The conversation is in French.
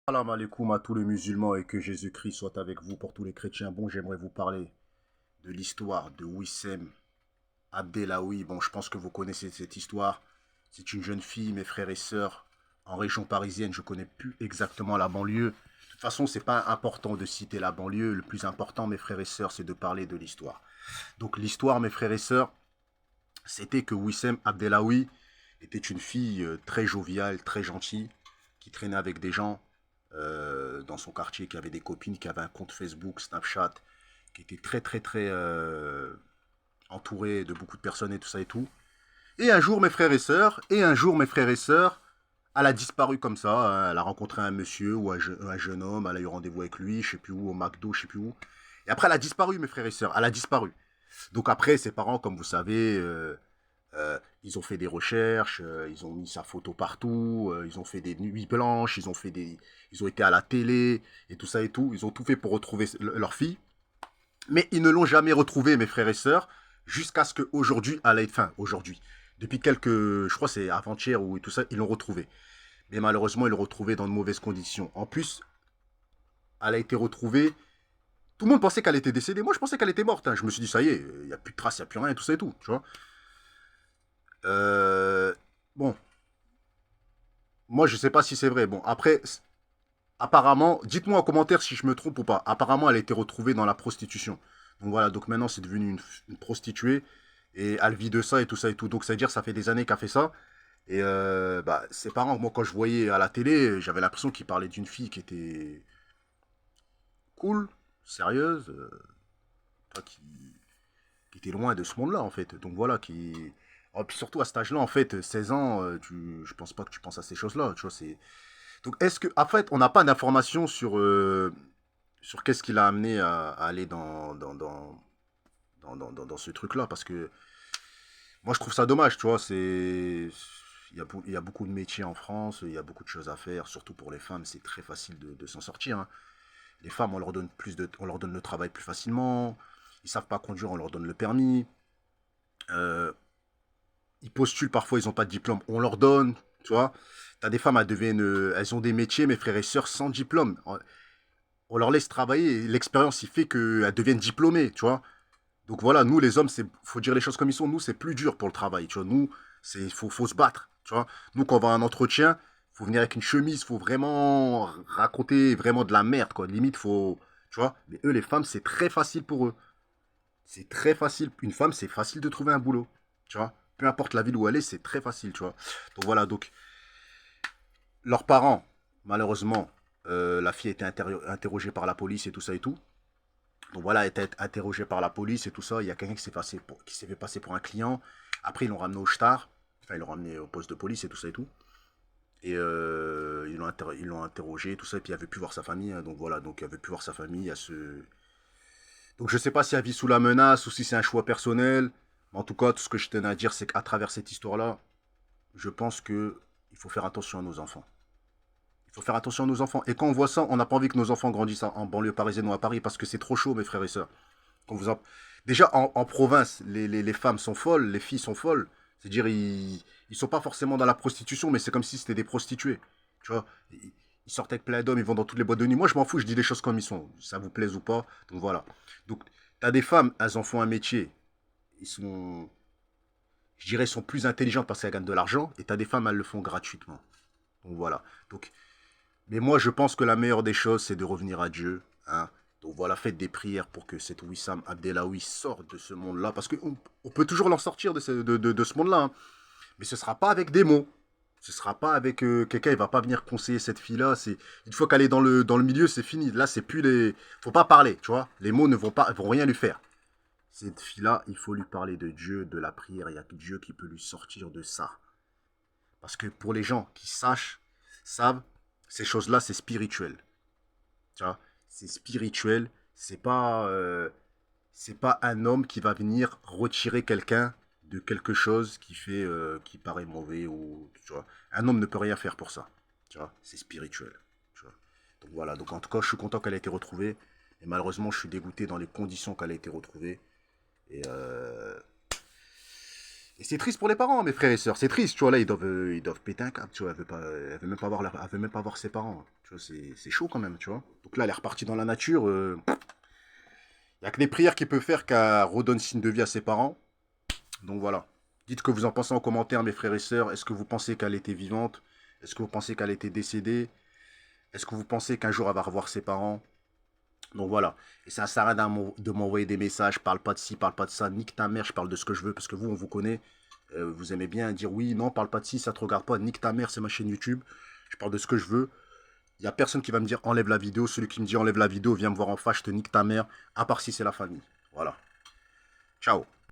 Salam alaikum à tous les musulmans et que Jésus-Christ soit avec vous pour tous les chrétiens. Bon, j'aimerais vous parler de l'histoire de Wissem Abdellaoui. Bon, je pense que vous connaissez cette histoire. C'est une jeune fille, mes frères et sœurs, en région parisienne. Je connais plus exactement la banlieue. De toute façon, c'est pas important de citer la banlieue. Le plus important, mes frères et sœurs, c'est de parler de l'histoire. Donc, l'histoire, mes frères et sœurs, c'était que Wissem Abdellaoui était une fille très joviale, très gentille, qui traînait avec des gens dans son quartier, qui avait des copines, qui avait un compte Facebook, Snapchat, qui était très entouré de beaucoup de personnes et tout ça et tout. Et un jour, mes frères et sœurs, elle a disparu comme ça. Hein. Elle a rencontré un monsieur ou un jeune homme, elle a eu rendez-vous avec lui, je sais plus où, au McDo, je sais plus où. Et après, elle a disparu, mes frères et sœurs. Elle a disparu. Donc après, ses parents, comme vous savez, ils ont fait des recherches, ils ont mis sa photo partout, ils ont fait des nuits blanches, ils ont été à la télé et tout ça et tout. Ils ont tout fait pour retrouver leur fille, mais ils ne l'ont jamais retrouvée, mes frères et sœurs, jusqu'à ce qu'aujourd'hui, enfin aujourd'hui, depuis quelques, je crois c'est avant-hier ou tout ça, ils l'ont retrouvée. Mais malheureusement, ils l'ont retrouvée dans de mauvaises conditions. En plus, elle a été retrouvée. Tout le monde pensait qu'elle était décédée. Moi, je pensais qu'elle était morte. Hein. Je me suis dit, ça y est, il n'y a plus de traces, il n'y a plus rien, tout ça et tout. Tu vois. Euh, bon, moi, je sais pas si c'est vrai. Bon, après, apparemment, dites-moi en commentaire si je me trompe ou pas. Apparemment, elle a été retrouvée dans la prostitution. Donc voilà, donc maintenant, c'est devenu une prostituée. Et elle vit de ça et tout ça et tout. Donc, ça veut dire que ça fait des années qu'elle fait ça. Et bah, ses parents, moi, quand je voyais à la télé, j'avais l'impression qu'ils parlaient d'une fille qui était cool, sérieuse, qui était loin de ce monde-là, en fait. Donc voilà, qui. Oh, puis surtout à cet âge-là, en fait, 16 ans, je pense pas que tu penses à ces choses-là. Tu vois, c'est. Donc, est-ce que, en fait, on n'a pas d'informations sur qu'est-ce qui l'a amené à aller dans ce truc-là? Parce que moi, je trouve ça dommage, tu vois. Il y a beaucoup de métiers en France, il y a beaucoup de choses à faire, surtout pour les femmes, c'est très facile de s'en sortir. Hein. Les femmes, on leur donne le travail plus facilement. Ils savent pas conduire, on leur donne le permis. Euh, ils postulent parfois, ils n'ont pas de diplôme, on leur donne, tu vois. T'as des femmes, elles ont des métiers, mes frères et sœurs, sans diplôme. On leur laisse travailler. L'expérience, il fait qu'elles deviennent diplômées, tu vois. Donc voilà, nous les hommes, faut dire les choses comme ils sont. Nous, c'est plus dur pour le travail, tu vois. Nous, faut se battre, tu vois. Nous, quand on va à un entretien, faut venir avec une chemise, faut vraiment raconter vraiment de la merde, quoi. Limite, faut, tu vois. Mais eux, les femmes, c'est très facile pour eux. C'est très facile. Une femme, c'est facile de trouver un boulot, tu vois. Peu importe la ville où elle est, c'est très facile, tu vois. Donc voilà, donc leurs parents, malheureusement, la fille a été interrogée par la police et tout ça et tout. Donc voilà, elle a été interrogée par la police et tout ça. Il y a quelqu'un qui s'est fait passer pour un client. Après, ils l'ont ramené au star. Enfin, ils l'ont ramené au poste de police et tout ça et tout. Et ils l'ont interrogé et tout ça. Et puis, il avait pu voir sa famille. Hein. Donc voilà, donc il avait pu voir sa famille. Donc je sais pas si elle vit sous la menace ou si c'est un choix personnel. Mais en tout cas, tout ce que je tenais à dire, c'est qu'à travers cette histoire-là, je pense que il faut faire attention à nos enfants. Il faut faire attention à nos enfants. Et quand on voit ça, on n'a pas envie que nos enfants grandissent en banlieue parisienne ou à Paris parce que c'est trop chaud, mes frères et sœurs. Quand vous en- Déjà, en province, les femmes sont folles, les filles sont folles. C'est-à-dire, ils sont pas forcément dans la prostitution, mais c'est comme si c'était des prostituées. Tu vois, ils sortent avec plein d'hommes, ils vont dans toutes les boîtes de nuit. Moi, je m'en fous, je dis les choses comme ils sont. Ça vous plaise ou pas. Donc voilà. Donc, t'as des femmes, elles en font un métier. Ils sont, je dirais, sont plus intelligentes parce qu'elles gagnent de l'argent. Et t'as des femmes, elles le font gratuitement. Donc voilà. Donc, mais moi, je pense que la meilleure des choses, c'est de revenir à Dieu. Hein. Donc voilà, faites des prières pour que cet Wissam Abdellaoui sorte de ce monde-là. Parce qu'on on peut toujours l'en sortir de ce monde-là. Hein. Mais ce ne sera pas avec des mots. Ce ne sera pas avec quelqu'un, il ne va pas venir conseiller cette fille-là. Une fois qu'elle est dans le milieu, c'est fini. Là, c'est plus les. Faut pas parler, tu vois. Les mots ne vont rien lui faire. Cette fille-là, il faut lui parler de Dieu, de la prière. Il n'y a que Dieu qui peut lui sortir de ça. Parce que pour les gens qui savent, ces choses-là, c'est spirituel. Tu vois, c'est spirituel. C'est pas un homme qui va venir retirer quelqu'un de quelque chose qui paraît mauvais ou tu vois. Un homme ne peut rien faire pour ça. Tu vois, c'est spirituel. Tu vois. Donc voilà. Donc en tout cas, je suis content qu'elle ait été retrouvée. Et malheureusement, je suis dégoûté dans les conditions qu'elle a été retrouvée. Et, euh, Et c'est triste pour les parents, mes frères et sœurs. C'est triste, tu vois. Là, ils doivent péter un câble, tu vois. Elle veut même pas voir, elle veut même pas voir ses parents. Tu vois, c'est chaud quand même, tu vois. Donc là, elle est repartie dans la nature. Il n'y a que les prières qu'il peut faire qu'elle redonne signe de vie à ses parents. Donc voilà. Dites ce que vous en pensez en commentaire, mes frères et sœurs. Est-ce que vous pensez qu'elle était vivante? Est-ce que vous pensez qu'elle était décédée? Est-ce que vous pensez qu'un jour elle va revoir ses parents? Donc voilà. Et ça sert à rien de m'envoyer des messages. Parle pas de ci, parle pas de ça. Nique ta mère, je parle de ce que je veux. Parce que vous, on vous connaît. Vous aimez bien dire oui, non, parle pas de ci, ça te regarde pas. Nique ta mère, c'est ma chaîne YouTube. Je parle de ce que je veux. Il n'y a personne qui va me dire enlève la vidéo. Celui qui me dit enlève la vidéo, viens me voir en face, je te nique ta mère. À part si c'est la famille. Voilà. Ciao.